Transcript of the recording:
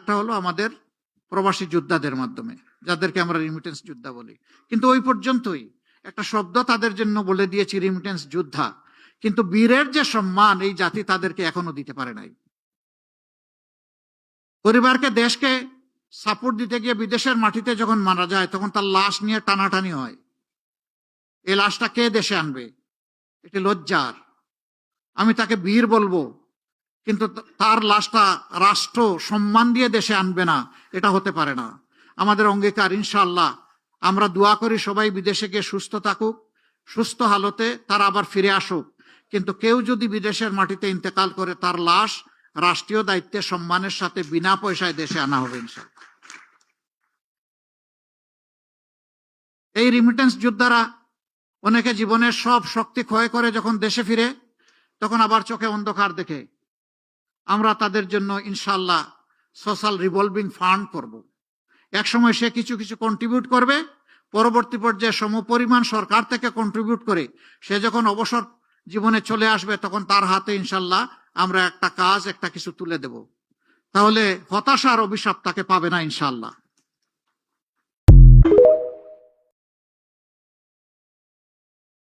একটা হলো আমাদের প্রবাসী যোদ্ধাদের মাধ্যমে, যাদেরকে আমরা রিমিটেন্স যোদ্ধা বলি। কিন্তু ওই পর্যন্তই, একটা শব্দ তাদের জন্য বলে দিয়েছি রিমিটেন্স যোদ্ধা, কিন্তু বীরের যে সম্মান এই জাতি তাদেরকে এখনো দিতে পারে নাই। পরিবারকে, দেশকে সাপোর্ট দিতে গিয়ে বিদেশের মাটিতে যখন মারা যায় তখন তার লাশ নিয়ে টানাটানি হয়। এই লাশটা কে দেশে আনবে? এটি লজ্জার। আমি তাকে বীর বলবো, কিন্তু তার লাশটা রাষ্ট্র সম্মান দিয়ে দেশে আনবে না, এটা হতে পারে না। আমাদের অঙ্গীকার, ইনশাআল্লাহ আমরা দোয়া করি সবাই বিদেশে গিয়ে সুস্থ থাকুক, সুস্থ হালতে তারা আবার ফিরে আসুক। কিন্তু কেউ যদি বিদেশের মাটিতে ইন্তেকাল করে, তার লাশ রাষ্ট্রীয় দায়িত্বে সম্মানের সাথে বিনা পয়সায় দেশে আনা হবে ইনশাআল্লাহ। এই রিমিটেন্স যোদ্ধারা অনেকে জীবনের সব শক্তি ক্ষয় করে যখন দেশে ফিরে, তখন আবার চোখে অন্ধকার দেখে। আমরা তাদের জন্য ইনশাআল্লাহ সোশ্যাল রিভলভিং ফান্ড করব। একসময় সে কিছু কিছু কন্ট্রিবিউট করবে, পরবর্তী পর্যায়ে সমপরিমাণ সরকার থেকে কন্ট্রিবিউট করে সে যখন অবসর জীবনে চলে আসবে, তখন তার হাতে ইনশাআল্লাহ আমরা একটা কাজ, একটা কিছু তুলে দেব। তাহলে হতাশার অভিশাপ তাকে পাবে না ইনশাআল্লাহ।